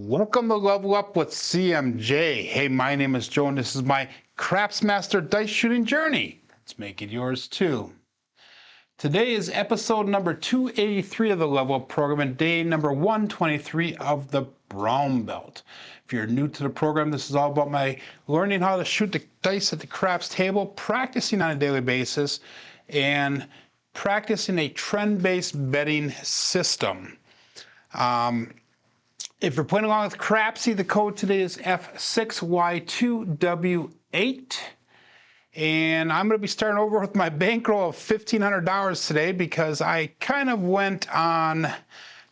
Welcome to Level Up with CMJ. Hey, my name is Jonas. This is my Craps Master dice shooting journey. Let's make it yours too. Today is episode number 283 of the Level Up program and day number 123 of the Brown Belt. If you're new to the program, this is all about my learning how to shoot the dice at the craps table, practicing on a daily basis, and practicing a trend-based betting system. If you're playing along with Crapsee, the code today is F6Y2W8. And I'm going to be starting over with my bankroll of $1,500 today because I kind of went on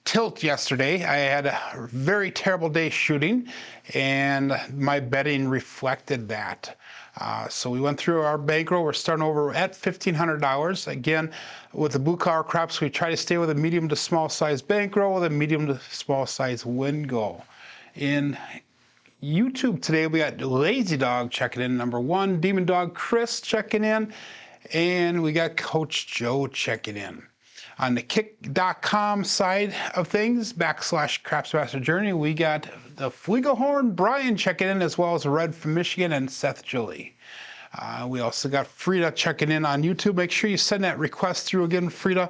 tilt yesterday. I had a very terrible day shooting, and my betting reflected that. So we went through our bankroll. We're starting over at $1,500. Again, with the blue collar craps, we try to stay with a medium to small size bankroll with a medium to small size win goal. In YouTube today, we got Lazy Dog checking in, number one, Demon Dog Chris checking in, and we got Coach Joe checking in. On the kick.com side of things, /Craps Master Journey, we got the Fleegelhorn Brian checking in, as well as Red from Michigan and Seth Julie. We also got Frida checking in on YouTube. Make sure you send that request through again, Frida.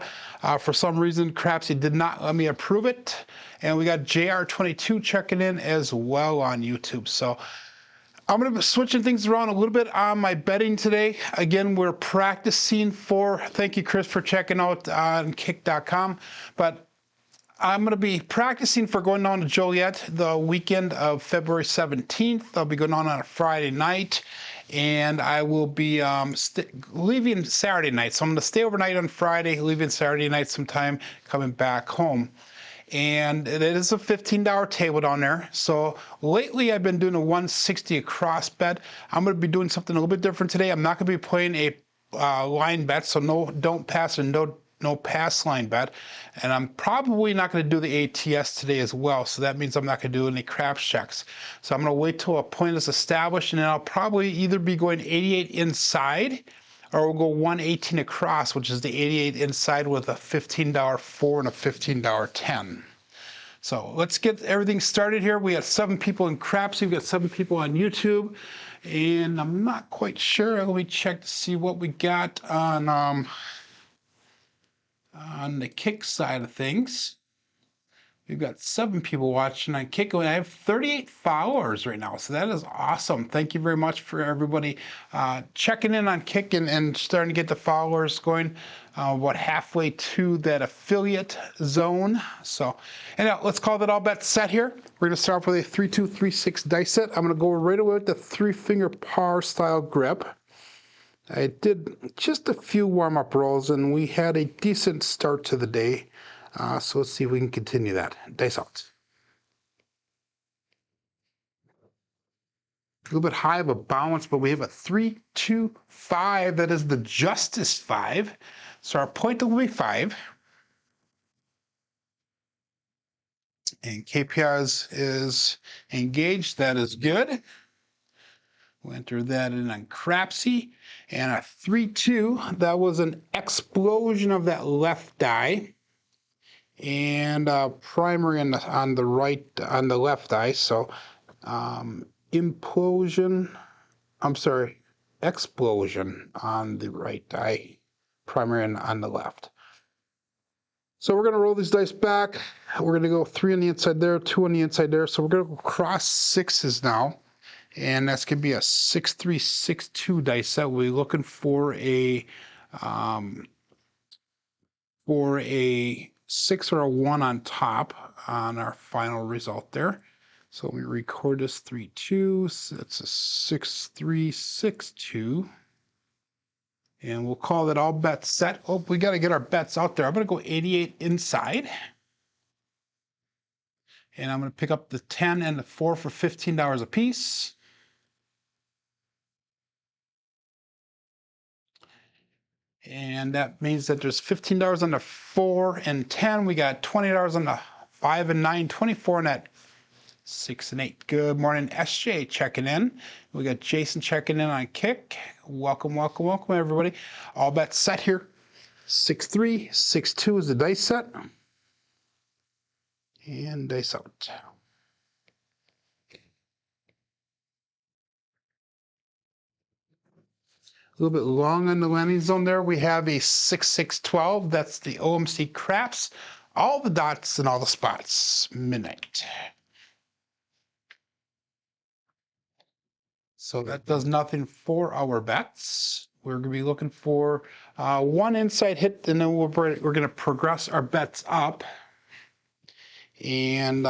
For some reason, Crapsee did not let me approve it. And we got JR22 checking in as well on YouTube. So I'm going to be switching things around a little bit on my betting today. Again, we're practicing for, thank you, Chris, for checking out on kick.com. But I'm going to be practicing for going down to Joliet the weekend of February 17th. I'll be going on a Friday night. And I will be leaving Saturday night. So I'm going to stay overnight on Friday, leaving Saturday night sometime, coming back home. And it is a $15 table down there. So lately I've been doing a 160 across bet. I'm going to be doing something a little bit different today. I'm not going to be playing a line bet, so no don't pass and no pass line bet. And I'm probably not going to do the ATS today as well. So that means I'm not going to do any craps checks. So I'm going to wait till a point is established, and then I'll probably either be going 88 inside, or we'll go 118 across, which is the 88 inside with a $15 4 and a $15 10. So let's get everything started here. We have 7 people in Crapsee. We've got 7 people on YouTube. And I'm not quite sure. Let me check to see what we got on the kick side of things. We've got 7 people watching on Kick, and I have 38 followers right now, so that is awesome. Thank you very much for everybody checking in on Kick and starting to get the followers going. About halfway to that affiliate zone. So, and now let's call that all bets set here. We're going to start off with a 3-2-3-6 dice set. I'm going to go right away with the 3-finger par style grip. I did just a few warm-up rolls, and we had a decent start to the day. So let's see if we can continue that. Dice out. A little bit high of a balance, but we have a 3-2-5. That is the Justice 5. So our point will be 5. And KPI is engaged. That is good. We'll enter that in on Crapsee. And a 3-2. That was an explosion of that left die. And primary on the right, on the left eye. So explosion on the right eye, primary on the left. So we're going to roll these dice back. We're going to go 3 on the inside there, 2 on the inside there. So we're going to go cross 6s now. And that's going to be a 6-3-6-2 dice set. We'll be looking for a 6 or a 1 on top on our final result there. So we record this 3-2. So it's a 6-3-6-2. And we'll call that all bets set. Oh, we got to get our bets out there. I'm going to go 88 inside. And I'm going to pick up the 10 and the 4 for $15 a piece. And that means that there's $15 on the 4 and 10. We got $20 on the 5 and 9, 24 on that 6 and 8. Good morning, SJ checking in. We got Jason checking in on Kick. Welcome, welcome, welcome, everybody. All bets set here. 6-3, 6-2 is the dice set. And dice out. little bit long on the landing zone there. We have a 6612. That's the OMC craps. All the dots and all the spots. Midnight. So that does nothing for our bets. We're going to be looking for one inside hit, and then we're going to progress our bets up. And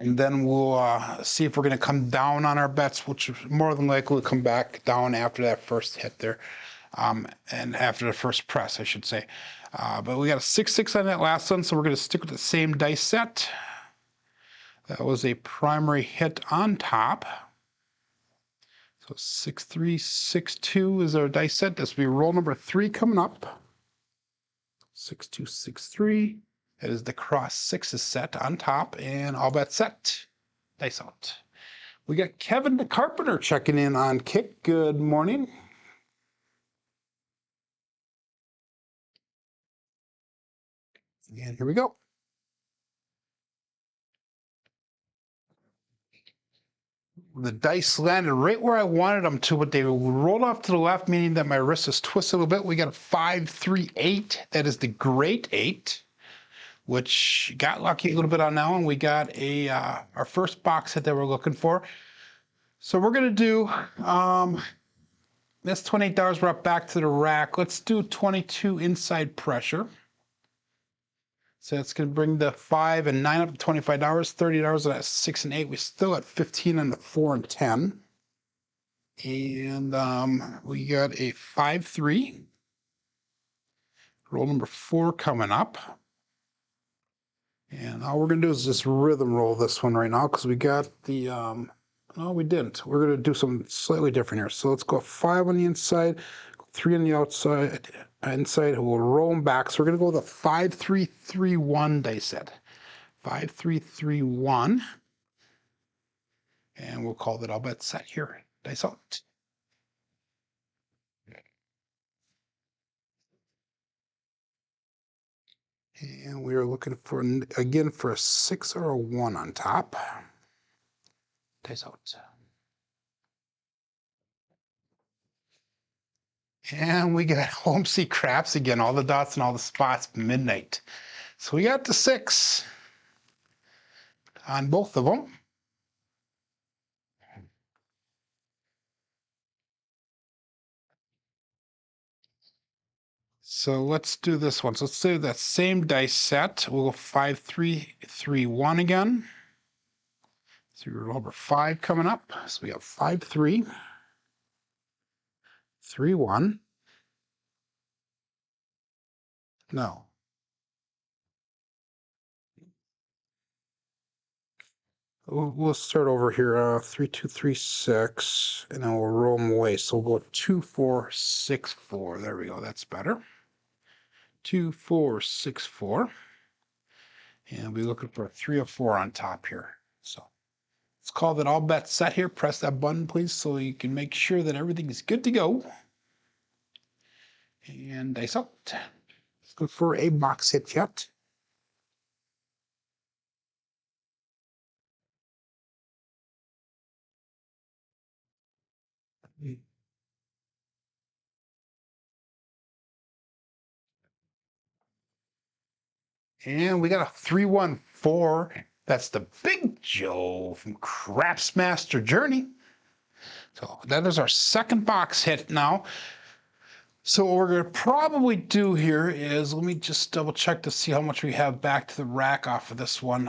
then we'll see if we're going to come down on our bets, which more than likely will come back down after that first hit there, and after the first press, I should say. But we got a 6-6 on that last one, so we're going to stick with the same dice set. That was a primary hit on top. So 6-3, 6-2 is our dice set. This will be roll number 3 coming up. 6-2, 6-3. That is the cross sixes set on top, and all bets set. Dice out. We got Kevin the Carpenter checking in on kick. Good morning. And here we go. The dice landed right where I wanted them to, but they rolled off to the left, meaning that my wrist is twisted a little bit. We got a 5-3-8. That is the great 8, which got lucky a little bit on that one. We got a our first box hit that we're looking for. So we're going to do this $28. We're up back to the rack. Let's do 22 inside pressure. So that's going to bring the 5 and 9 up to $25, $30 on that 6 and 8. We still at 15 on the 4 and 10. And we got a 5-3. Roll number 4 coming up. And all we're going to do is just rhythm roll this one right now because we got the, no, we didn't. We're going to do something slightly different here. So let's go 5 on the inside, 3 on the outside. Inside, we'll roll them back. So we're going to go with a 5-3-3-1 dice set. 5-3-3-1. And we'll call that all bets set here. Dice out. And we are looking for, again, for a 6 or a 1 on top. Dice out. And we got OMC craps again, all the dots and all the spots, midnight. So we got the 6 on both of them. So let's do this one. So let's do that same dice set. We'll go 5-3-3-1 again. So we're number 5 coming up. So we have 5-3. 3-1. No. We'll start over here. 3-2-3-6, and then we'll roll them away. So we'll go 2-4-6-4. There we go. That's better. 2-4-6-4, and we'll be looking for a 3 or 4 on top here. So let's call that all bets set here. Press that button, please, so you can make sure that everything is good to go. And dice out. Let's look for a box hit yet. And we got a 3-1-4. That's the Big Joe from Craps Master Journey. So that is our second box hit now. So what we're going to probably do here is, let me just double check to see how much we have back to the rack off of this one.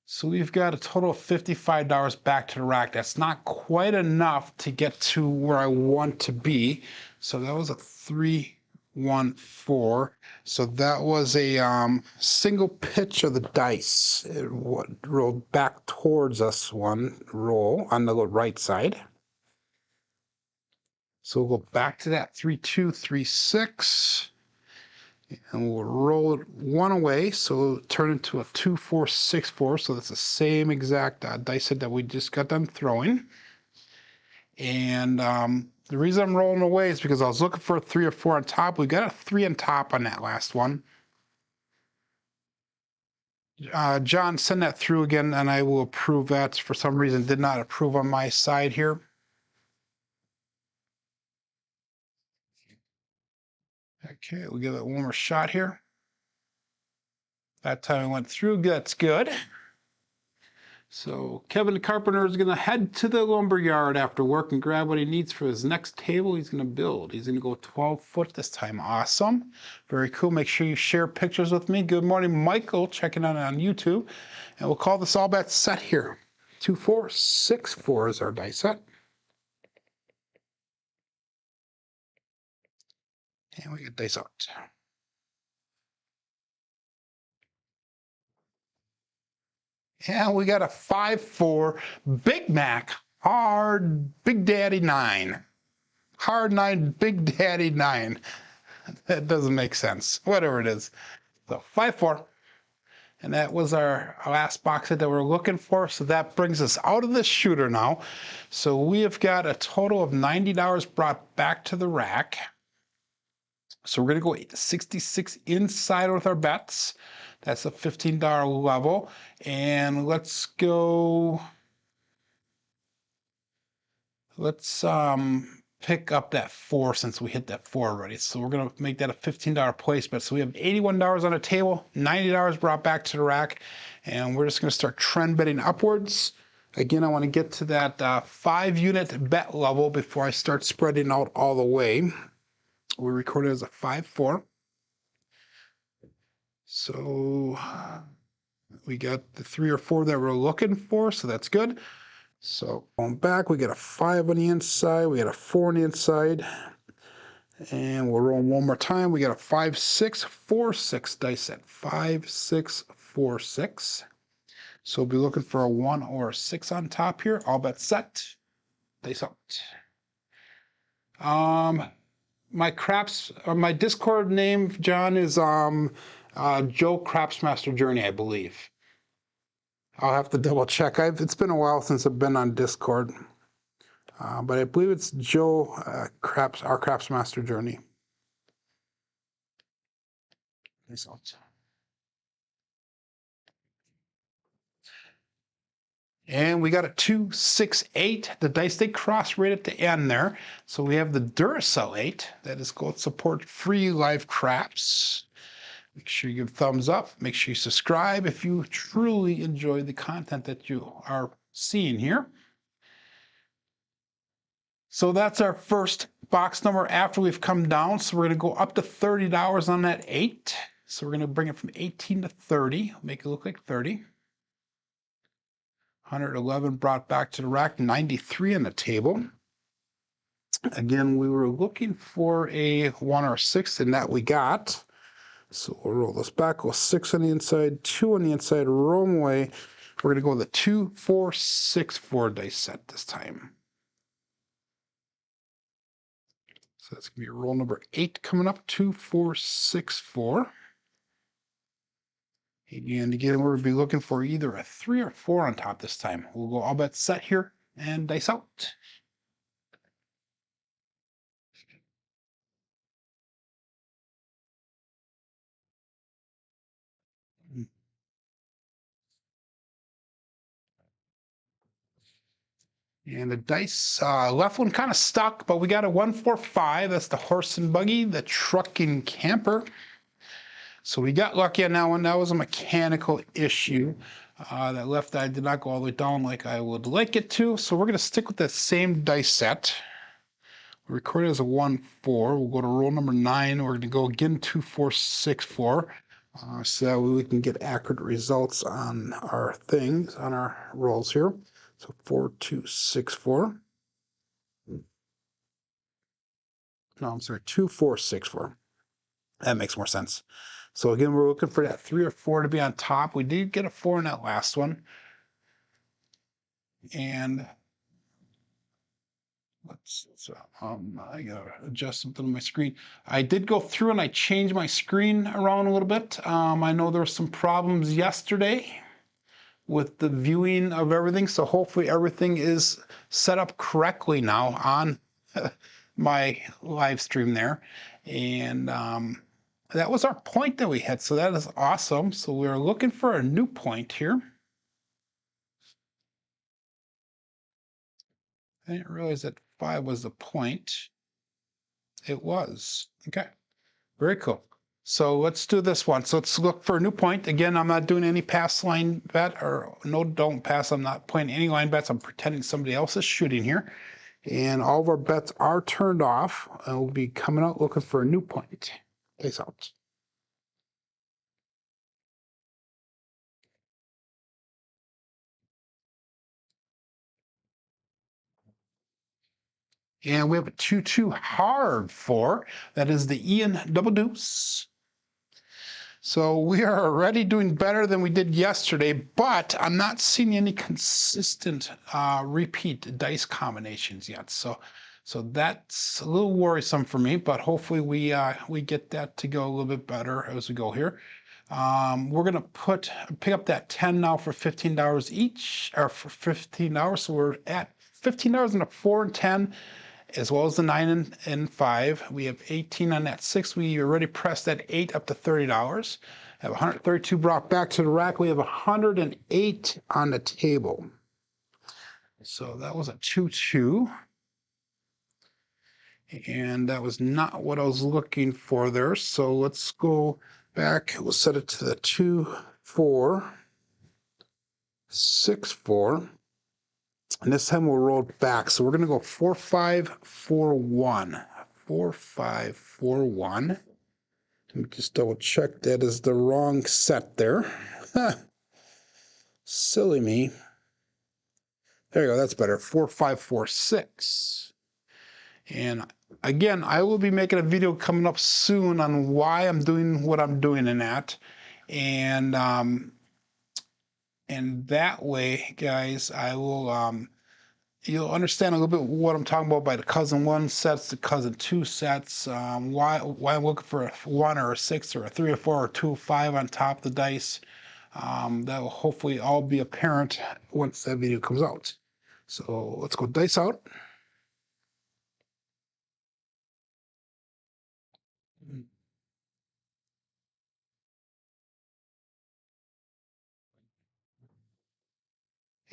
So we've got a total of $55 back to the rack. That's not quite enough to get to where I want to be. So that was a 3-1-4. So that was a single pitch of the dice. It rolled back towards us one roll on the right side. So we'll go back to that 3-2-3-6, and we'll roll it 1 away, so it'll turn into a 2-4-6-4. So that's the same exact dice set that we just got done throwing. And the reason I'm rolling away is because I was looking for a 3 or 4 on top. We got a 3 on top on that last one. John, send that through again, and I will approve that. For some reason, did not approve on my side here. Okay, we'll give it one more shot here. That time I went through, that's good. So Kevin the carpenter is gonna head to the lumber yard after work and grab what he needs for his next table he's gonna build. He's gonna go 12 foot this time. Awesome, very cool. Make sure you share pictures with me. Good morning, Michael, checking out on YouTube. And we'll call this all bet set here. 2, 4, 6, 4 is our dice set. And we get dice out. And we got a 5-4 Big Mac Hard Big Daddy 9. Hard 9 Big Daddy 9. That doesn't make sense. Whatever it is. So 5-4. And that was our last box set that we're looking for. So that brings us out of the shooter now. So we have got a total of $90 brought back to the rack. So we're going to go 66 inside with our bets. That's a $15 level. And let's go, let's pick up that 4 since we hit that 4 already. So we're going to make that a $15 placement. So we have $81 on the table, $90 brought back to the rack. And we're just going to start trend betting upwards. Again, I want to get to that 5-unit bet level before I start spreading out all the way. We recorded as a 5-4. So we got the 3 or 4 that we're looking for, so that's good. So going back, we got a 5 on the inside, we got a 4 on the inside, and we'll roll one more time. We got a 5, 6, 4, 6 dice set. 5, 6, 4, 6. So we'll be looking for a 1 or a 6 on top here. All bets set. Dice out. My Discord name, John, is Joe Crapsmaster Journey, I believe. I'll have to double check. It's been a while since I've been on Discord, but I believe it's Joe our Crapsmaster Journey. And we got a 2, 6, 8. The dice, they cross right at the end there. So we have the Duracell 8. That is going to support free live craps. Make sure you give thumbs up. Make sure you subscribe if you truly enjoy the content that you are seeing here. So that's our first box number after we've come down. So we're going to go up to $30 on that 8. So we're going to bring it from 18 to 30. Make it look like 30. 111 brought back to the rack, 93 on the table. Again, we were looking for a 1 or 6, and that we got. So we'll roll this back, go 6 on the inside, 2 on the inside, roll them away. We're going to go with the 2, 4, 6, 4 dice set this time. So that's going to be roll number 8 coming up, 2, 4, 6, 4. And again, we're going to be looking for either a 3 or 4 on top this time. We'll go all bets set here and dice out. And the dice, left one kind of stuck, but we got a 1, 4, 5. That's the horse and buggy, the truck and camper. So we got lucky on that one. That was a mechanical issue. That left eye did not go all the way down like I would like it to. So we're going to stick with the same dice set. We recorded as a 1, 4. We'll go to roll number 9. We're going to go again 2, 4, 6, 4. So that way we can get accurate results on our things, on our rolls here. So 4, 2, 6, 4. No, I'm sorry, 2, 4, 6, 4. That makes more sense. So again, we're looking for that 3 or 4 to be on top. We did get a 4 in that last one. And I gotta adjust something on my screen. I did go through and I changed my screen around a little bit. I know there were some problems yesterday with the viewing of everything, so hopefully everything is set up correctly now on my live stream there. And that was our point that we had, so that is awesome. So we're looking for a new point here. I didn't realize that 5 was the point. It was. Okay, very cool. So let's do this one. So let's look for a new point. Again, I'm not doing any pass line bet, or no, don't pass. I'm not playing any line bets. I'm pretending somebody else is shooting here. And all of our bets are turned off. And we'll be coming out looking for a new point. Peace out. And we have a 2-2 hard 4. That is the Ian double deuce. So we are already doing better than we did yesterday, but I'm not seeing any consistent repeat dice combinations yet. So that's a little worrisome for me, but hopefully we get that to go a little bit better as we go here. We're gonna pick up that 10 now for $15 each, or for $15. So we're at $15 in a 4 and 10. As well as the 9 and 5. We have 18 on that 6. We already pressed that 8 up to $30. Have 132 brought back to the rack. We have 108 on the table. So that was a 2-2. And that was not what I was looking for there. So let's go back. We'll set it to the 2-4, 6-4. And this time we'll roll it back. So we're going to go 4-5-4-1. 4-5-4-1. Let me just double check that is the wrong set there. Silly me. There you go. That's better. 4-5-4-6. And again, I will be making a video coming up soon on why I'm doing what I'm doing in that. And that way, guys, I will you'll understand a little bit what I'm talking about by the cousin 1 sets, the cousin 2 sets, why I'm looking for a 1 or a 6 or a 3 or 4 or 2 or 5 on top of the dice. That will hopefully all be apparent once that video comes out. So let's go dice out.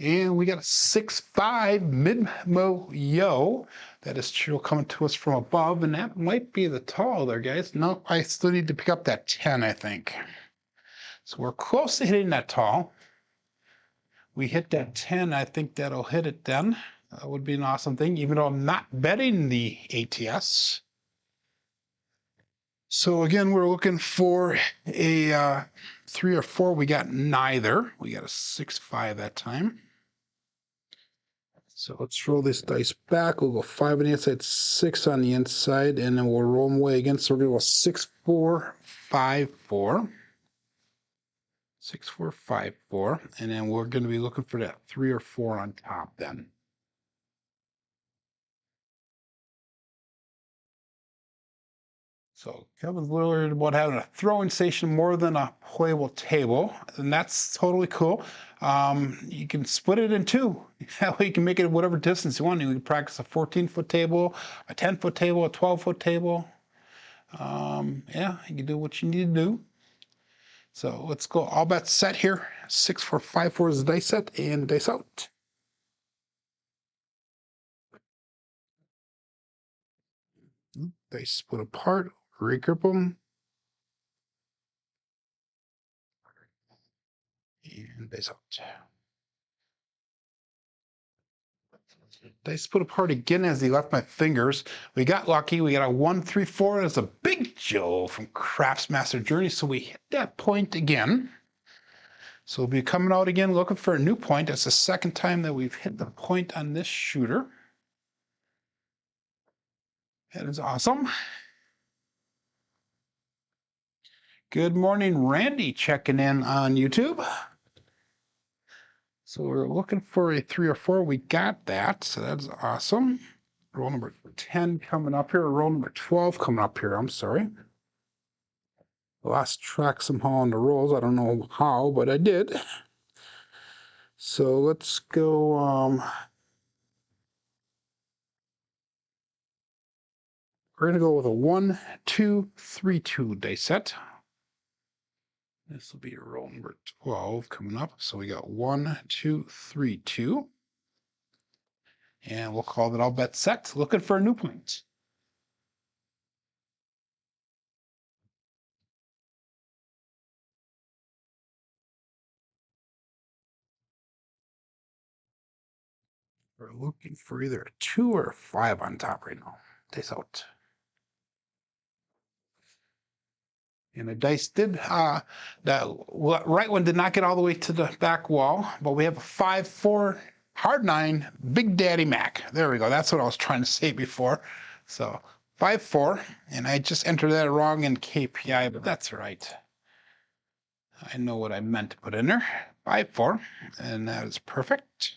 And we got a 6-5 mid-mo yo. That is true coming to us from above, and that might be the tall there, guys. No, I still need to pick up that 10, I think. So we're close to hitting that tall. We hit that 10, I think that'll hit it then. That would be an awesome thing, even though I'm not betting the ATS. So again, we're looking for a 3 or 4. We got neither. We got a 6-5 that time. So let's roll this dice back. We'll go 5 on the inside, 6 on the inside, and then we'll roll them away again. So we're going to go 6-4-5-4. 6-4-5-4. And then we're going to be looking for that 3 or 4 on top then. So Kevin's worried about having a throwing station more than a playable table, and that's totally cool. You can split it in 2. That way you can make it whatever distance you want. You can practice a 14-foot table, a 10-foot table, a 12-foot table. Yeah, you can do what you need to do. So let's go all bets set here. 6-4-5-4 is the dice set, and dice out. Dice split apart, regroup them. And dice out. Dice split apart again as he left my fingers. We got lucky. We got a 1-3-4. That's a big Joe from Crapsee Master Journey. So we hit that point again. So we'll be coming out again looking for a new point. That's the second time that we've hit the point on this shooter. That is awesome. Good morning, Randy, checking in on YouTube. So we're looking for a 3 or 4. We got that, so that's awesome. Roll number 10 coming up here. Roll number 12 coming up here. I'm sorry. I lost track somehow on the rolls. I don't know how, but I did. So let's go We're going to go with a 1, 2, 3, 2 dice set. This will be roll number 12 coming up. So we got 1, 2, 3, 2. And we'll call that all bet set. Looking for a new point. We're looking for either a 2 or a 5 on top right now. Dice out. And the dice did, that right one did not get all the way to the back wall, but we have a 5, 4, hard 9, Big Daddy Mac. There we go. That's what I was trying to say before. So 5, 4, and I just entered that wrong in KPI, but that's right. I know what I meant to put in there. 5, 4, and that is perfect.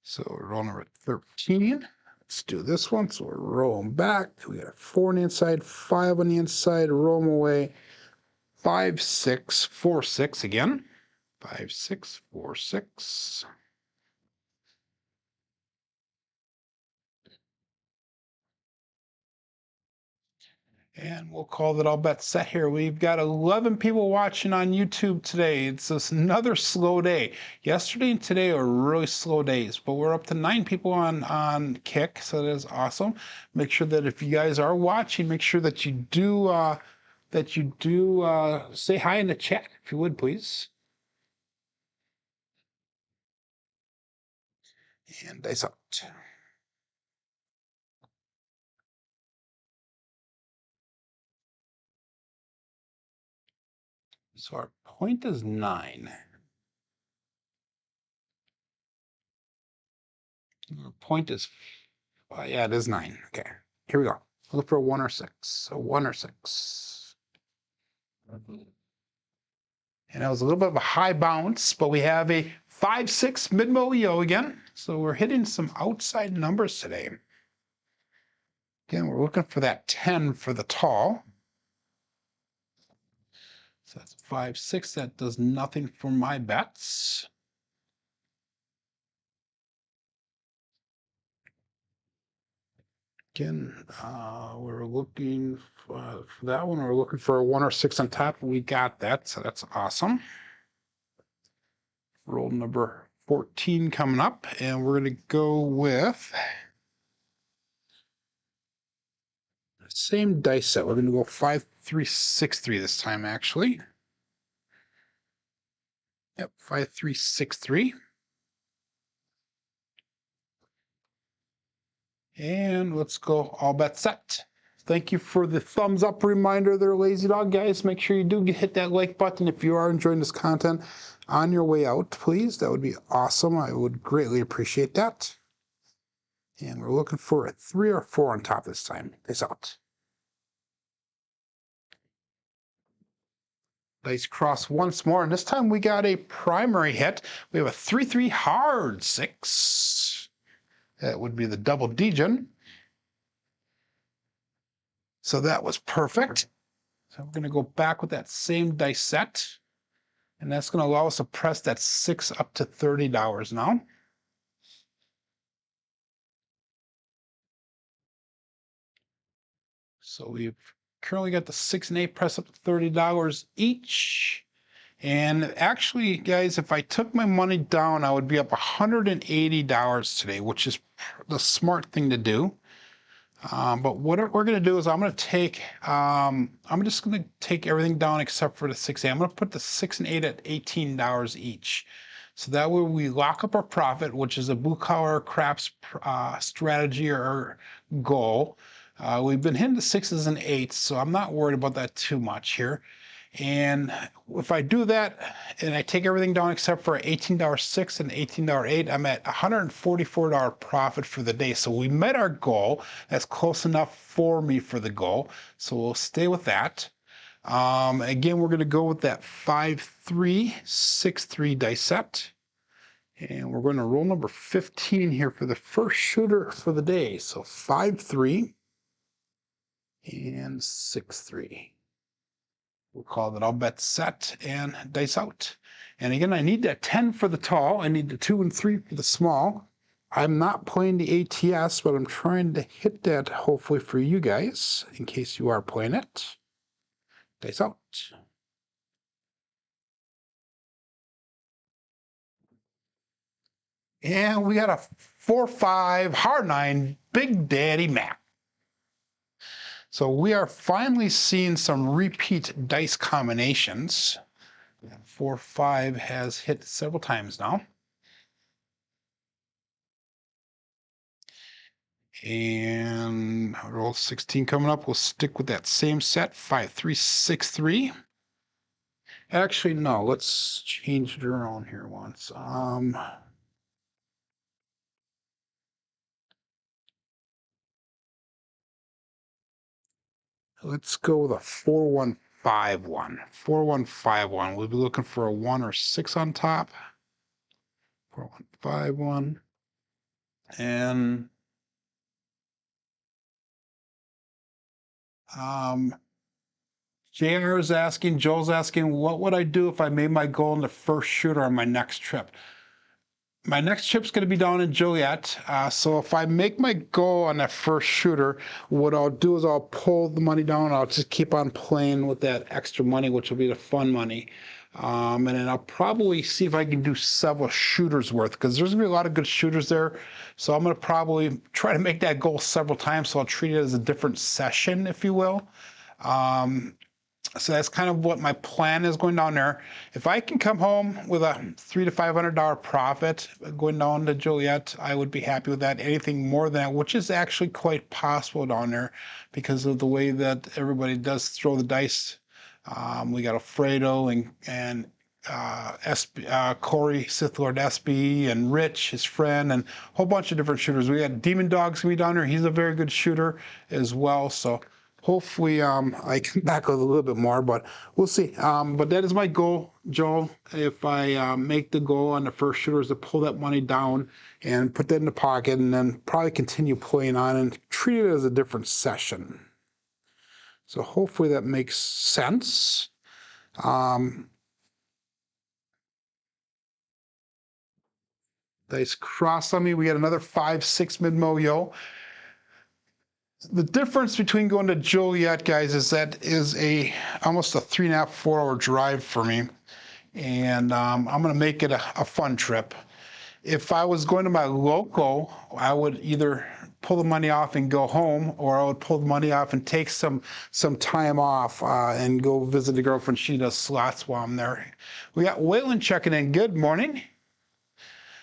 So roll number 13. Let's do this one. So we're rolling back. We got a 4 on the inside, 5 on the inside, roll them away. 5, 6, 4, 6 again. 5, 6, 4, 6. And we'll call that all bets set here. We've got 11 people watching on YouTube today. It's just another slow day. Yesterday and today are really slow days, but we're up to 9 people on Kick, so that is awesome. Make sure that if you guys are watching, make sure that you do say hi in the chat, if you would, please. And dice out. So our point is 9. Our point is, yeah, it is 9. Okay, here we go. Look for a 1 or 6. So 1 or 6. And that was a little bit of a high bounce, but we have a 5, 6 mid-mo again. So we're hitting some outside numbers today. Again, we're looking for that 10 for the tall. So that's 5, 6. That does nothing for my bets. Again, we're looking for that one. We're looking for a 1 or 6 on top. We got that, so that's awesome. Roll number 14 coming up, and we're going to go with the same dice set. We're going to go 5, 3, 6, 3 this time, actually. Yep, 5, 3, 6, 3. And let's go all bets set. Thank you for the thumbs up reminder there, Lazy Dog guys. Make sure you do hit that like button if you are enjoying this content on your way out, please. That would be awesome. I would greatly appreciate that. And we're looking for a 3 or 4 on top this time. Peace out. Dice cross once more, and this time we got a primary hit. We have a 3, 3 hard 6. That would be the double degen. So that was perfect. So we're going to go back with that same dice set. And that's going to allow us to press that 6 up to $30 now. So we've currently got the 6 and 8 press up to $30 each. And actually, guys, if I took my money down, I would be up $180 today, which is the smart thing to do. But what we're going to do is I'm just going to take everything down except for the 6 8. I'm going to put the 6 and 8 at $18 each. So that way we lock up our profit, which is a blue collar craps strategy or goal. We've been hitting the 6s and 8s, so I'm not worried about that too much here. And if I do that and I take everything down except for $18 6 and $18 8, I'm at $144 profit for the day. So we met our goal. That's close enough for me for the goal. So we'll stay with that. Again, we're going to go with that 5, 3, 6, 3 dice set. And we're going to roll number 15 here for the first shooter for the day. So 5, 3 and 6, 3. We'll call that all bets set and dice out. And again, I need that 10 for the tall. I need the 2 and 3 for the small. I'm not playing the ATS, but I'm trying to hit that hopefully for you guys in case you are playing it. Dice out. And we got a 4-5 hard 9 Big Daddy Mac. So we are finally seeing some repeat dice combinations. 4-5 has hit several times now. And roll 16 coming up. We'll stick with that same set, 5-3-6-3. Actually, no, let's change it around here once. Let's go with a 4-1-5-1. 4-1-5-1. We'll be looking for a 1 or 6 on top. 4-1-5-1. And JR is asking, Joel's asking, what would I do if I made my goal in the first shooter on my next trip? My next trip's going to be down in Joliet. So if I make my goal on that first shooter, what I'll do is I'll pull the money down. I'll just keep on playing with that extra money, which will be the fun money. And then I'll probably see if I can do several shooters worth, because there's going to be a lot of good shooters there. So I'm going to probably try to make that goal several times. So I'll treat it as a different session, if you will. So that's kind of what my plan is going down there. If I can come home with a $300 to $500 profit going down to Joliet, I would be happy with that. Anything more than that, which is actually quite possible down there because of the way that everybody does throw the dice. We got Alfredo and Corey, Sith Lord SB, and Rich, his friend, and a whole bunch of different shooters. We got Demon Dog's gonna be down there. He's a very good shooter as well. So hopefully I can back out a little bit more, but we'll see. But that is my goal, Joel. If I make the goal on the first shooter is to pull that money down and put that in the pocket and then probably continue playing on and treat it as a different session. So hopefully that makes sense. Dice crossed on me. We got another 5-6 mid-mo-yo. The difference between going to Joliet, guys, is that is almost a 3.5, 4-hour drive for me. And I'm going to make it a fun trip. If I was going to my local, I would either pull the money off and go home, or I would pull the money off and take some time off and go visit the girlfriend. She does slots while I'm there. We got Waylon checking in. Good morning.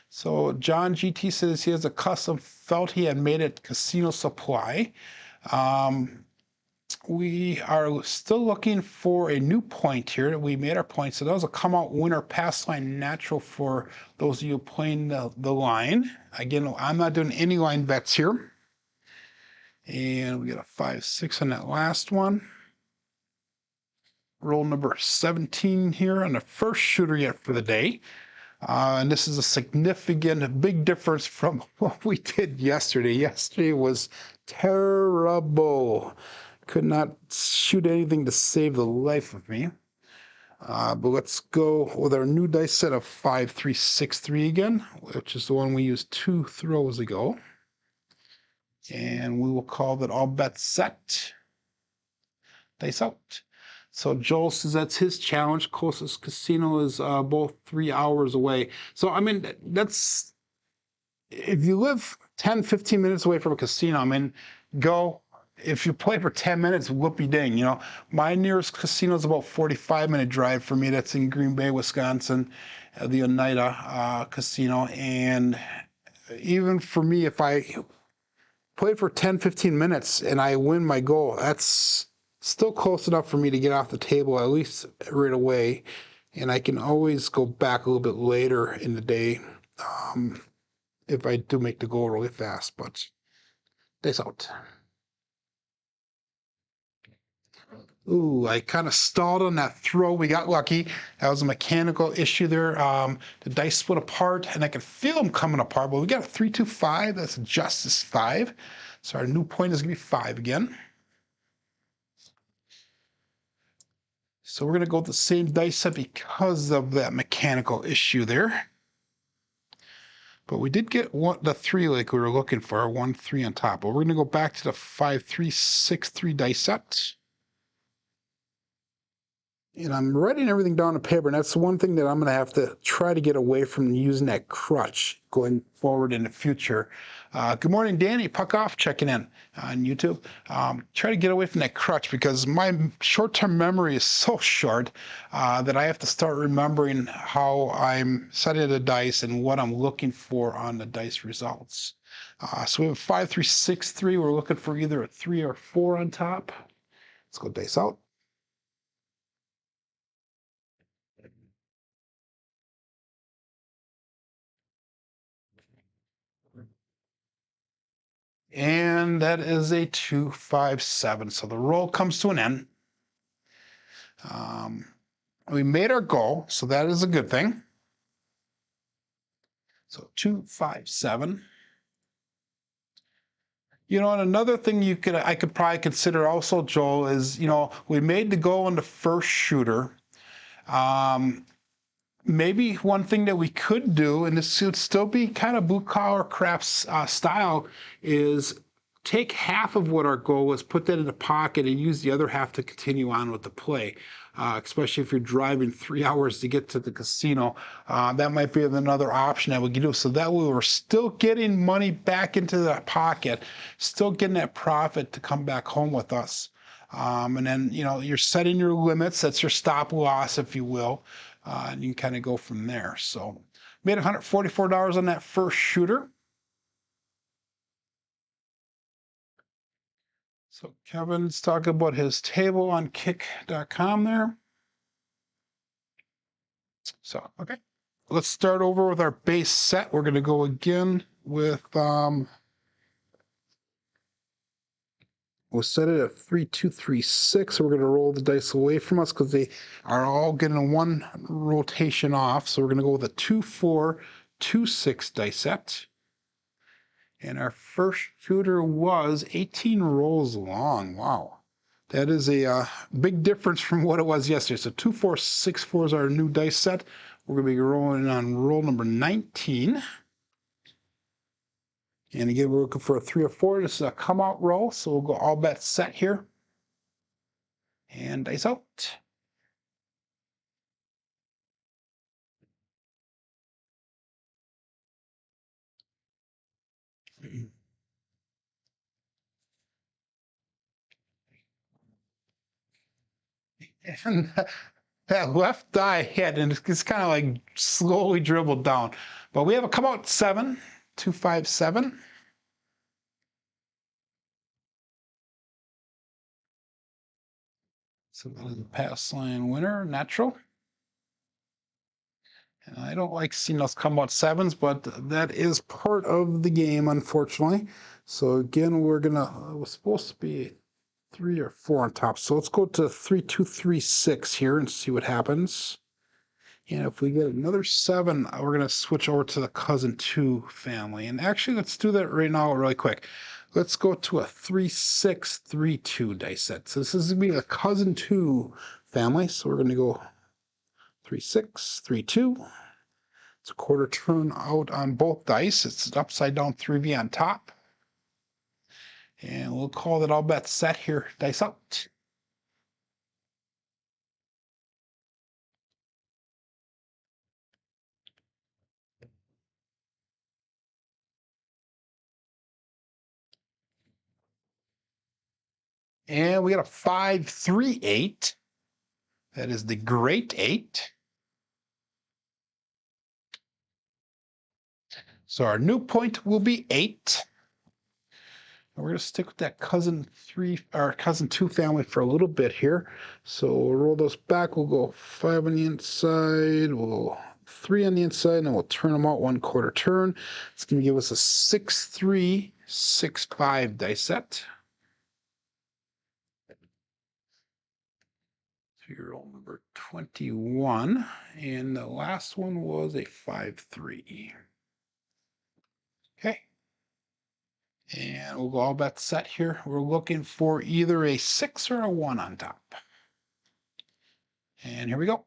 So John GT says he has a custom felt he had made at Casino Supply. We are still looking for a new point here. We made our point. So that was a come out winner pass line natural for those of you playing the line. Again, I'm not doing any line bets here. And we got a 5-6 on that last one. Roll number 17 here on the first shooter yet for the day. And this is a significant, big difference from what we did yesterday. Yesterday was terrible. Could not shoot anything to save the life of me. But let's go with our new dice set of 5-3-6-3 again, which is the one we used 2 throws ago. And we will call that all bets set. Dice out. So Joel says that's his challenge. Closest casino is both 3 hours away. So, I mean, that's, if you live 10, 15 minutes away from a casino, I mean, go. If you play for 10 minutes, whoopee ding. You know, my nearest casino is about 45-minute drive for me. That's in Green Bay, Wisconsin, the Oneida Casino. And even for me, if I play for 10, 15 minutes and I win my goal, that's still close enough for me to get off the table at least right away, and I can always go back a little bit later in the day if I do make the goal really fast. But that's out. Ooh, I kind of stalled on that throw. We got lucky. That was a mechanical issue there. The dice split apart, and I could feel them coming apart. But we got a 3-2-5. That's justice 5. So our new point is going to be 5 again. So we're going to go with the same dice set because of that mechanical issue there. But we did get the 3 like we were looking for, 1, 3 on top. But we're going to go back to the 5, 3, 6, 3 dice set. And I'm writing everything down on paper, and that's the one thing that I'm going to have to try to get away from using that crutch going forward in the future. Good morning, Danny. Puck Off checking in on YouTube. Try to get away from that crutch because my short-term memory is so short that I have to start remembering how I'm setting the dice and what I'm looking for on the dice results. So we have 5, 3, 6, 3. We're looking for either a 3 or 4 on top. Let's go dice out. And that is a 2, 5, 7. So the roll comes to an end. We made our goal, so that is a good thing. So 2, 5, 7. You know, and another thing I could probably consider also, Joel, is, you know, we made the goal on the first shooter. Maybe one thing that we could do, and this would still be kind of blue collar craps style, is take half of what our goal was, put that in the pocket, and use the other half to continue on with the play. Especially if you're driving 3 hours to get to the casino, that might be another option that we could do. So that way we're still getting money back into the pocket, still getting that profit to come back home with us. And then, you know, you're setting your limits. That's your stop loss, if you will. And you can kind of go from there. So made $144 on that first shooter. So Kevin's talking about his table on kick.com there. So, okay. Let's start over with our base set. We're going to go again with, we'll set it at 3, 2, 3, 6. We're going to roll the dice away from us because they are all getting one rotation off. So we're going to go with a 2, 4, 2, 6 dice set. And our first shooter was 18 rolls long. Wow. That is a big difference from what it was yesterday. So 2, 4, 6, 4 is our new dice set. We're going to be rolling on roll number 19. And again, we're looking for a 3 or 4. This is a come out roll. So we'll go all bets set here. And dice out. And that left die hit, and it's kind of like slowly dribbled down. But we have a come out 7, 2, 5, 7. So this is a pass line winner, natural. And I don't like seeing those come out 7s, but that is part of the game, unfortunately. So again, we're supposed to be 3 or 4 on top. So let's go to 3, 2, 3, 6 here and see what happens. And if we get another 7, we're going to switch over to the cousin 2 family. And actually, let's do that right now really quick. Let's go to a 3, 6, 3, 2 dice set. So this is going to be a cousin 2 family. So we're going to go 3, 6, 3, 2. It's a quarter turn out on both dice. It's an upside down 3V on top. And we'll call that all bets set here. Dice out. And we got a 5, 3, 8. That is the great 8. So our new point will be 8. And we're going to stick with that cousin 3 or cousin 2 family for a little bit here. So we'll roll those back. We'll go 5 on the inside. We'll 3 on the inside, and then we'll turn them out 1 quarter turn. It's going to give us a 6, 3, 6, 5 dice set. So you roll number 21, and the last one was a 5, 3. Okay. And we'll go all bets set here. We're looking for either a 6 or a 1 on top. And here we go.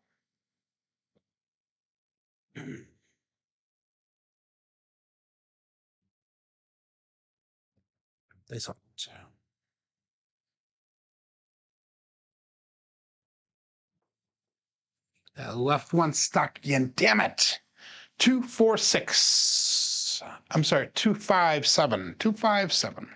Dice out. That left one stuck again. Damn it. 2, 4, 6. I'm sorry, 2, 5, 7. 2, 5, 7.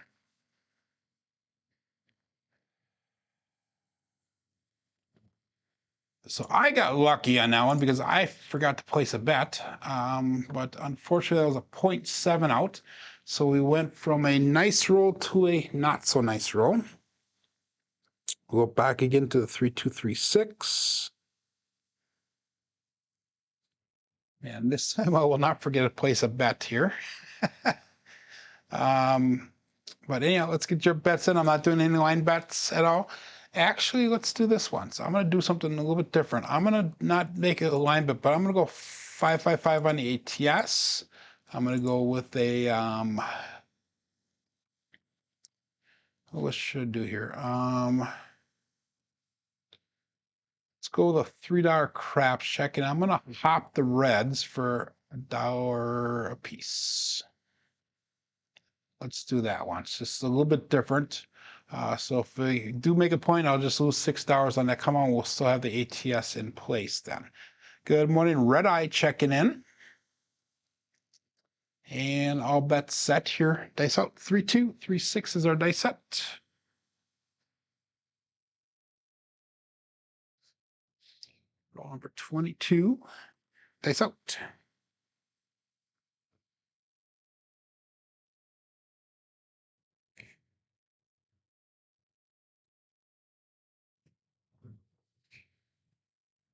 So I got lucky on that one because I forgot to place a bet. But unfortunately, that was a 0.7 out. So we went from a nice roll to a not so nice roll. We'll go back again to the 3, 2, 3, 6. And this time I will not forget to place a bet here. But anyhow, let's get your bets in. I'm not doing any line bets at all. Actually, let's do this one. So I'm going to do something a little bit different. I'm going to not make it a line bet, but I'm going to go 555 on the ATS. I'm going to go with a, what should I do here? Let's go with a $3 craps check, and I'm going to hop the reds for $1 a piece. Let's do that one. It's just a little bit different. So if we do make a point, I'll just lose $6 on that. Come on, we'll still have the ATS in place then. Good morning, Red Eye checking in. And all bets set here. Dice out. 3, 2, 3, 6 is our dice set. Roll number 22. Dice out.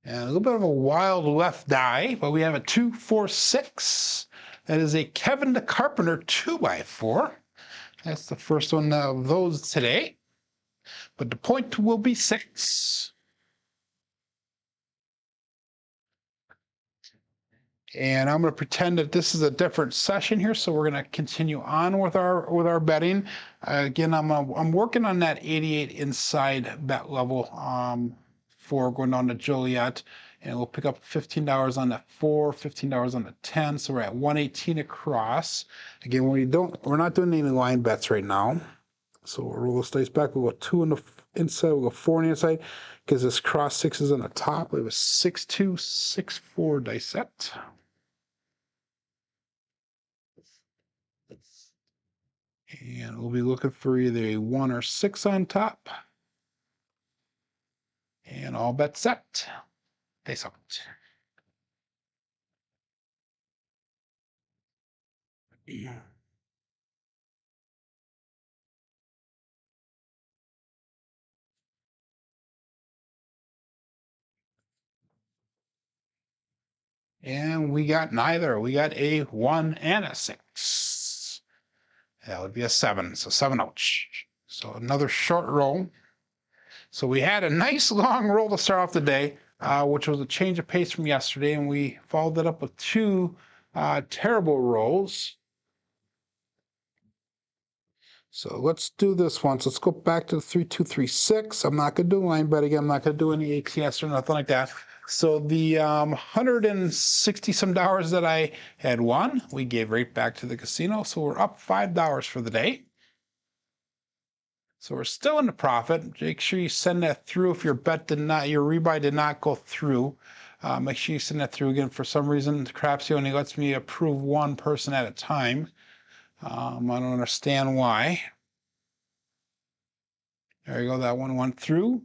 And a little bit of a wild left die, but we have a 2, 4, 6. That is a Kevin the Carpenter 2x4. That's the first one of those today. But the point will be 6. And I'm going to pretend that this is a different session here, so we're going to continue on with our betting. Again, I'm working on that 88 inside bet level for going down to Joliet, and we'll pick up $15 on that 4, $15 on the 10, so we're at 118 across. Again, we're not doing any line bets right now, so we'll roll this dice back. We'll go 2 on the inside, we'll go 4 on the inside, because this cross 6 is on the top. We have a 6, 2, 6, 4 dice set. And we'll be looking for either a 1 or 6 on top. And all bets set. Face out. And we got neither. We got a 1 and a 6. That would be a 7. So 7 ouch. So another short roll. So we had a nice long roll to start off the day, which was a change of pace from yesterday, and we followed it up with 2 terrible rolls. So let's do this one. So let's go back to the 3, 2, 3, 6. I'm not going to do line bet again. I'm not going to do any ATS or nothing like that. So the $160 some that I had won, we gave right back to the casino. So we're up $5 for the day. So we're still in the profit. Make sure you send that through if your rebuy did not go through. Make sure you send that through again. For some reason, Crapsee only lets me approve 1 person at a time. I don't understand why. There you go. That one went through.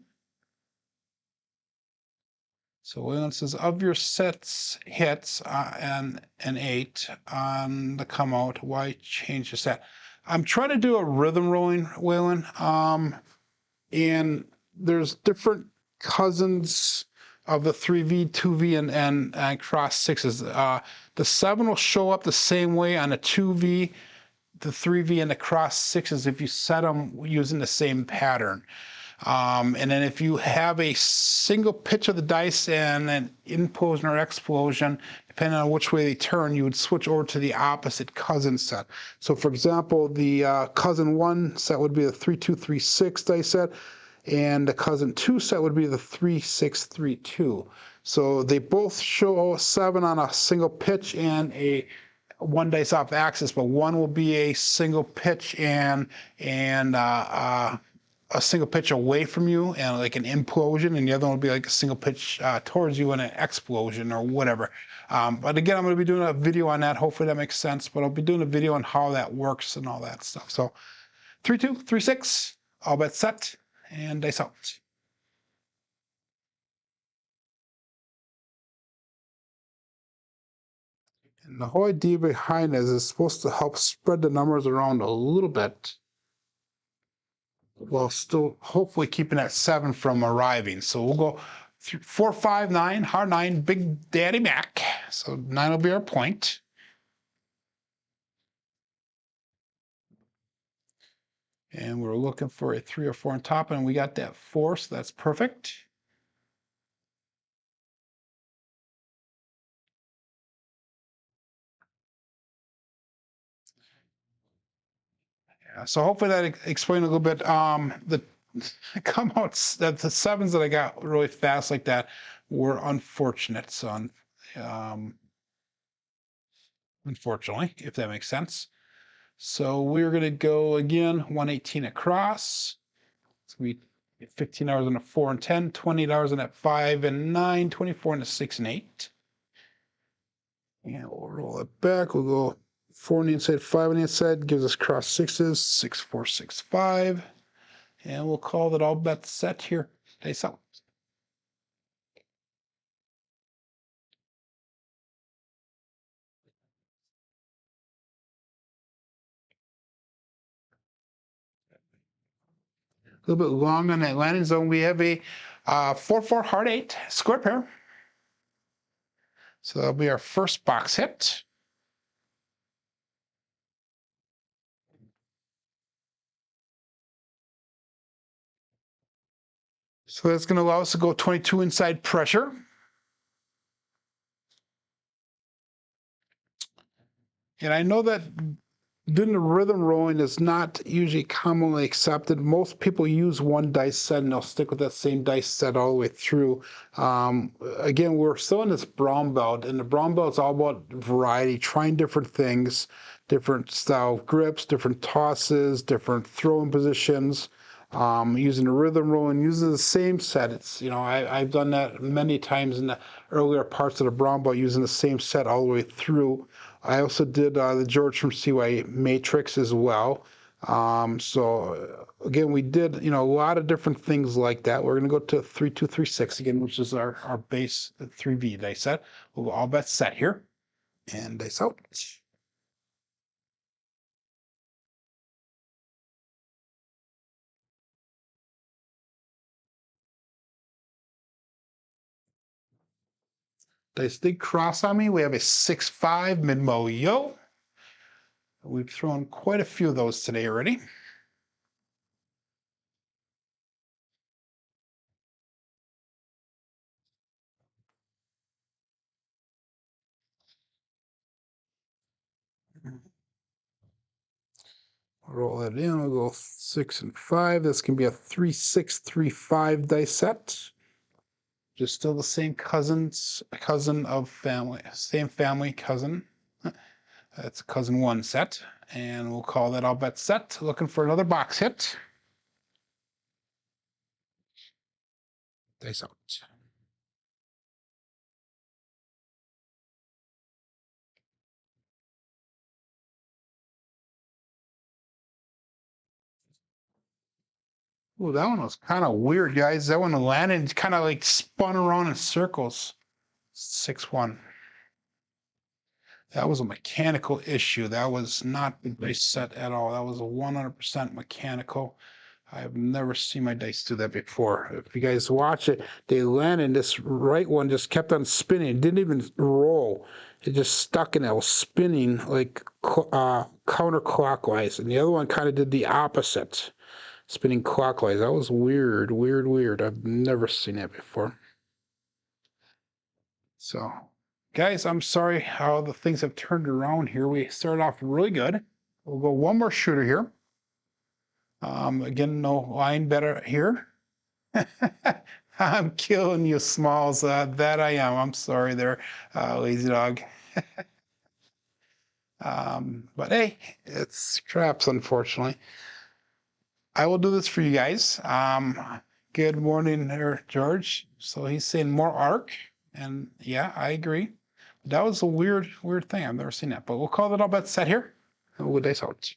So William says, of your sets hits and an 8 on the come out, why change the set? I'm trying to do a rhythm rolling, Waylon, and there's different cousins of the 3V, 2V, and cross 6s. The 7 will show up the same way on a 2V, the 3V, and the cross 6s if you set them using the same pattern. And then if you have a single pitch of the dice and an implosion or explosion, depending on which way they turn, you would switch over to the opposite cousin set. So for example, the cousin 1 set would be the 3, 2, 3, 6 dice set, and the cousin 2 set would be the 3, 6, 3, 2. So they both show 7 on a single pitch and a one dice off axis, but one will be a single pitch and a single pitch away from you and like an implosion, and the other one will be like a single pitch towards you and an explosion or whatever. But again, I'm going to be doing a video on that. Hopefully that makes sense, but I'll be doing a video on how that works and all that stuff. So 3-2, 3-6, all bets set, and dice out. And the whole idea behind this is supposed to help spread the numbers around a little bit, while still hopefully keeping that 7 from arriving. So we'll go 4, 5, 9, hard 9, Big Daddy Mac. So 9 will be our point. And we're looking for a 3 or 4 on top, and we got that 4, so that's perfect. Yeah, so hopefully that explained a little bit. The come outs, that the 7s that I got really fast like that were unfortunate. So unfortunately, if that makes sense. So we're going to go again 118 across. It's going to be 15 hours on a 4 and 10, 28 hours on that 5 and 9, 24 on a 6 and 8. And we'll roll it back. We'll go 4 on the inside, 5 on the inside, gives us cross 6s, 6, 4, 6, 5. And we'll call that all bets set here. Dice out. A little bit long on that landing zone. We have a 4-4 hard 8 square pair. So that'll be our first box hit. So that's going to allow us to go 22 inside pressure. And I know that doing the rhythm rolling is not usually commonly accepted. Most people use one dice set and they'll stick with that same dice set all the way through. Again, we're still in this brown belt, and the brown belt is all about variety, trying different things, different style of grips, different tosses, different throwing positions. Using the rhythm rolling, using the same set. It's, you know, I've done that many times in the earlier parts of the brown belt, using the same set all the way through. I also did the George from CY Matrix as well. So again, we did, you know, a lot of different things like that. We're going to go to 3-2-3-6 again, which is our base 3V dice set. We'll all bets set here, and dice out. Dice did cross on me. We have a 6-5 mid-mo yo. We've thrown quite a few of those today already. Roll that in. We'll go 6 and 5. This can be a 3-6-3-5 dice set. Just still the same cousin of family, same family cousin. That's cousin 1 set, and we'll call that all bet set. Looking for another box hit. Dice out. Ooh, that one was kind of weird, guys. That one landed kind of like spun around in circles. 6-1. That was a mechanical issue. That was not the dice set at all. That was a 100% mechanical. I've never seen my dice do that before. If you guys watch it, they landed, this right one just kept on spinning. It didn't even roll. It just stuck and it was spinning like counterclockwise. And the other one kind of did the opposite, spinning clockwise. That was weird, weird, weird. I've never seen that before. So, guys, I'm sorry how the things have turned around here. We started off really good. We'll go one more shooter here. Again, no line better here. I'm killing you, Smalls. That I am. I'm sorry there, lazy dog. But hey, it's craps, unfortunately. I will do this for you guys. Good morning there, George. So he's saying more arc, and yeah, I agree. That was a weird thing. I've never seen that, but we'll call that all bet set here, and we'll dice out.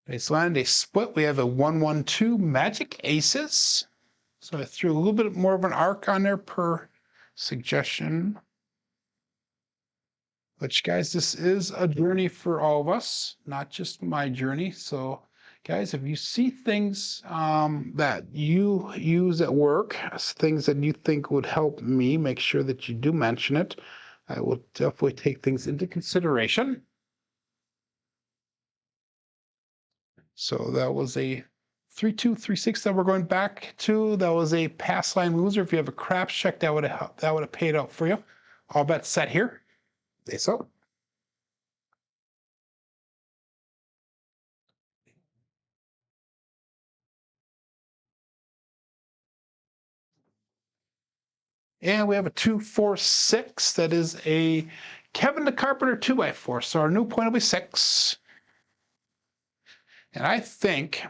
Base landed a split. We have a 1-1-2 magic aces. So I threw a little bit more of an arc on there per suggestion. But guys, this is a journey for all of us, not just my journey. So guys, if you see things that you use at work, things that you think would help me, make sure that you do mention it. I will definitely take things into consideration. So that was a 3-2, 3-6 that we're going back to. That was a pass line loser. If you have a craps check, that would have paid out for you. All bets set here. So. And we have a 2-4-6. That is a Kevin the Carpenter 2x4. So our new point will be 6. And I think,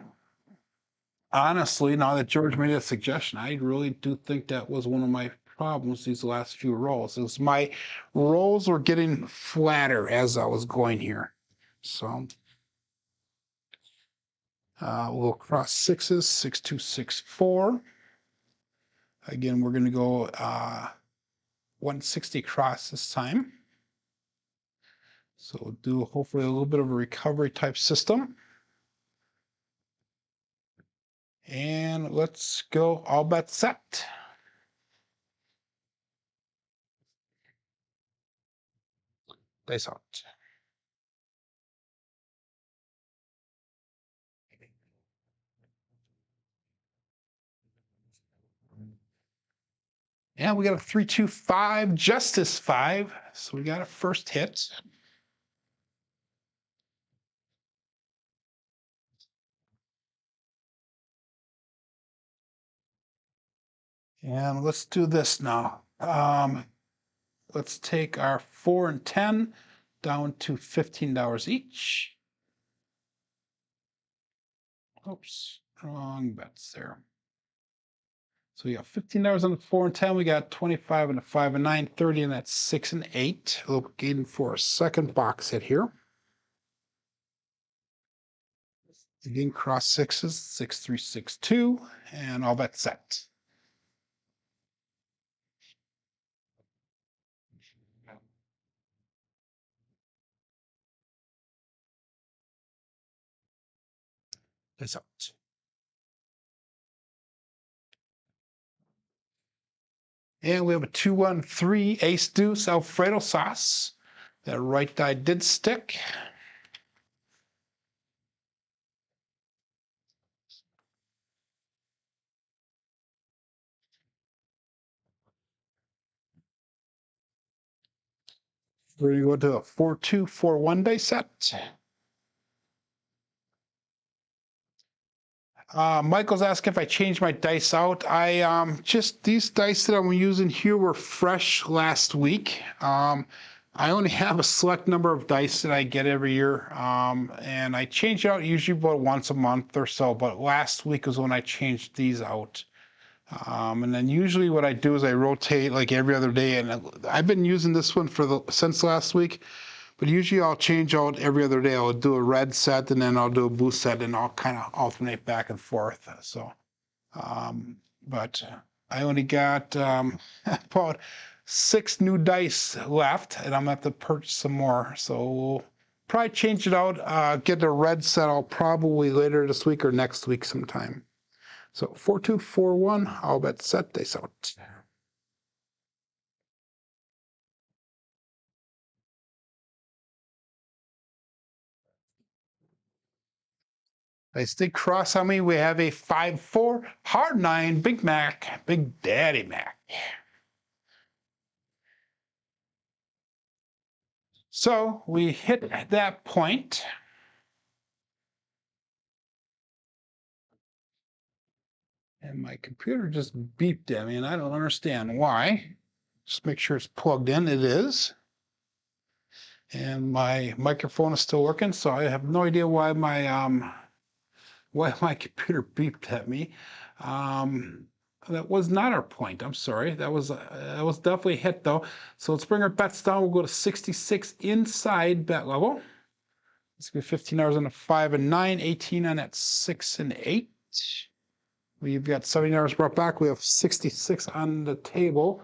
honestly, now that George made a suggestion, I really do think that was one of my problems these last few rolls. Is my rolls were getting flatter as I was going here. So we'll cross sixes, 6, 2, 6, 4. Again, we're going to go 160 cross this time. So we'll do hopefully a little bit of a recovery type system. And let's go all bets set. Dice out. And we got a 3-2-5, Justice 5. So we got a first hit. And let's do this now. Let's take our 4 and 10 down to $15 each. Oops, wrong bets there. So we got $15 on the 4 and 10. We got 25 on the 5 and 9, 30, and that's 6 and 8. Looking for a second box hit here. Again, cross sixes, 6, 3, 6, 2, and all bets set. That's out. And we have a 2-1-3 ace deuce Alfredo sauce. That right die did stick. We're going to go to a 4-2-4-1 dice set. Michael's asking if I changed my dice out. I just these dice that I'm using here were fresh last week. I only have a select number of dice that I get every year, and I change out usually about once a month or so. But last week was when I changed these out. And then usually what I do is I rotate like every other day, and I've been using this one since last week. But usually I'll change out every other day. I'll do a red set and then I'll do a blue set, and I'll kind of alternate back and forth. So, but I only got about 6 new dice left, and I'm gonna have to purchase some more. So we'll probably change it out. Get a red set out probably later this week or next week sometime. So 4-2-4-1, all bet set, dice out. They stick cross on me. We have a 5-4, hard 9, Big Mac, Big Daddy Mac. So we hit that point. And my computer just beeped at me, and I don't understand why. Just make sure it's plugged in. It is. And my microphone is still working, so I have no idea why my computer beeped at me. That was not our point. I'm sorry. That was definitely a hit though. So let's bring our bets down. We'll go to 66 inside bet level. Let's go $15 on the 5 and 9, 18 on that 6 and 8. We've got $70 brought back. We have 66 on the table.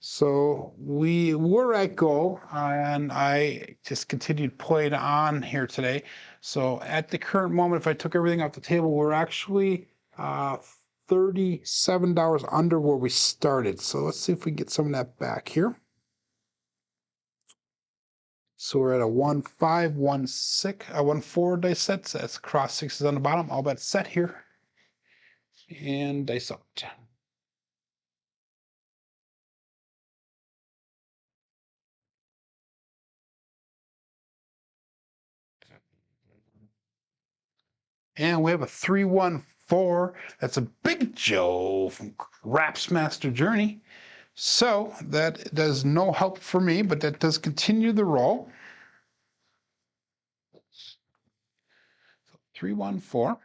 So we were at goal, and I just continued playing on here today. So at the current moment, if I took everything off the table, we're actually $37 under where we started. So let's see if we can get some of that back here. So we're at a 1-5-1-6, 1-4 dice set. So that's cross sixes on the bottom. All bets set here. And dice out. And we have a 3-1-4. That's a Big Joe from Crapsee Journey. So that does no help for me, but that does continue the roll. 3-1-4.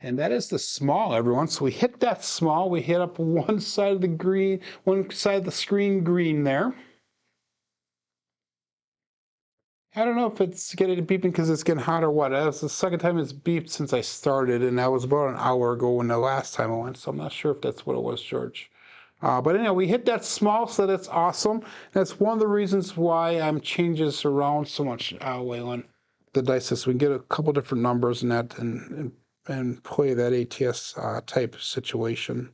And that is the small, everyone. So we hit that small. We hit up one side of the green, one side of the screen green there. I don't know if it's getting beeping because it's getting hot or what. That's the second time it's beeped since I started, and that was about an hour ago when the last time I went, so I'm not sure if that's what it was, George. But anyway, we hit that small, so that's awesome. That's one of the reasons why I'm changing this around so much, Waylon, the dice, so we can get a couple different numbers in that and play that ATS type situation.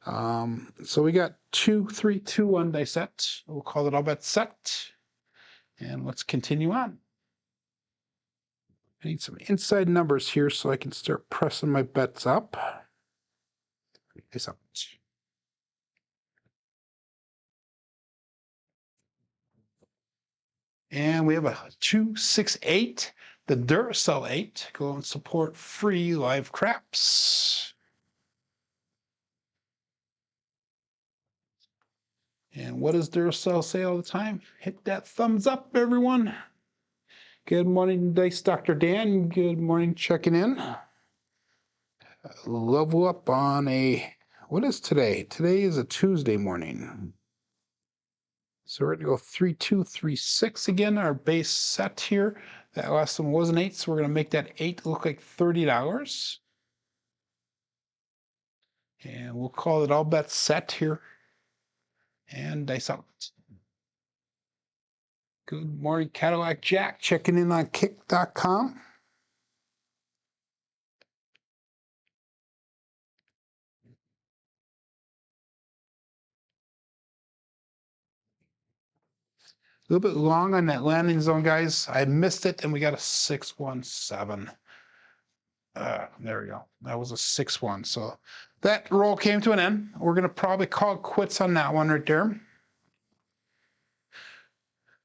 So we got 2, 3, 2, 1 dice set. We'll call it all bet set. And let's continue on. I need some inside numbers here so I can start pressing my bets up. Dice out. And we have a 2-6-8, the Duracell 8. Go and support free live craps. And what does Duracell say all the time? Hit that thumbs up, everyone. Good morning, Dice Dr. Dan. Good morning, checking in. Level up on a, what is today? Today is a Tuesday morning. So we're going to go 3-2-3-6 again, our base set here. That last one was an 8, so we're going to make that 8 look like $30. And we'll call it all bets set here. And dice out. Good morning, Cadillac Jack, checking in on kick.com. A little bit long on that landing zone, guys. I missed it, and we got a 6-1-7. There we go. That was a 6-1. So that roll came to an end. We're going to probably call it quits on that one right there.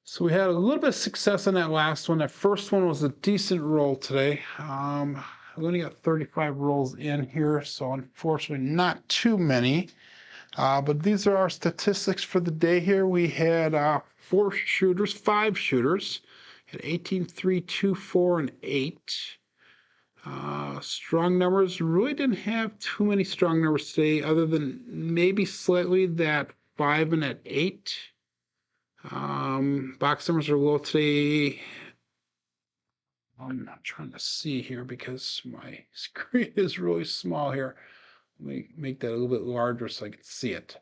So we had a little bit of success on that last one. That first one was a decent roll today. We only got 35 rolls in here, so unfortunately not too many. But these are our statistics for the day here. We had 5 shooters, had 18, 3, 2, 4, and 8. Strong numbers, really didn't have too many strong numbers today, other than maybe slightly that 5 and that 8. Box numbers are low today. I'm not trying to see here because my screen is really small here. Let me make that a little bit larger so I can see it.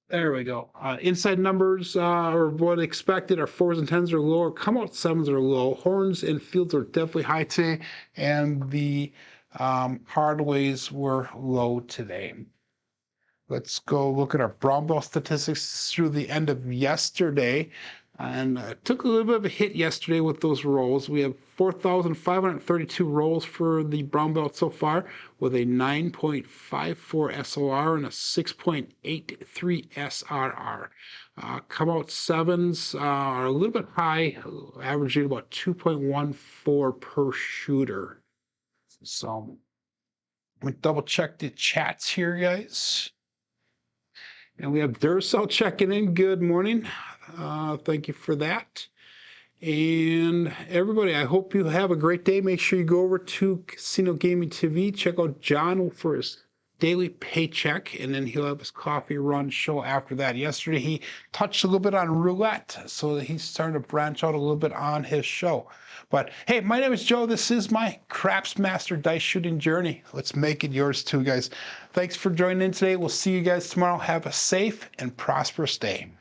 There we go. Inside numbers are what expected. Our 4s and 10s are lower. Come out 7s are low. Horns and fields are definitely high today. And the hardways were low today. Let's go look at our brown belt statistics through the end of yesterday. And took a little bit of a hit yesterday with those rolls. We have 4,532 rolls for the brown belt so far, with a 9.54 SOR and a 6.83 SRR. Come out 7s are a little bit high, averaging about 2.14 per shooter. So Let me double check the chats here, guys. And we have Duracell checking in. Good morning. Thank you for that. And everybody, I hope you have a great day. Make sure you go over to Casino Gaming TV. Check out John for his daily paycheck, and then he'll have his coffee run show after that. Yesterday, he touched a little bit on roulette, so he's starting to branch out a little bit on his show. But hey, my name is Joe. This is my Craps Master dice shooting journey. Let's make it yours too, guys. Thanks for joining in today. We'll see you guys tomorrow. Have a safe and prosperous day.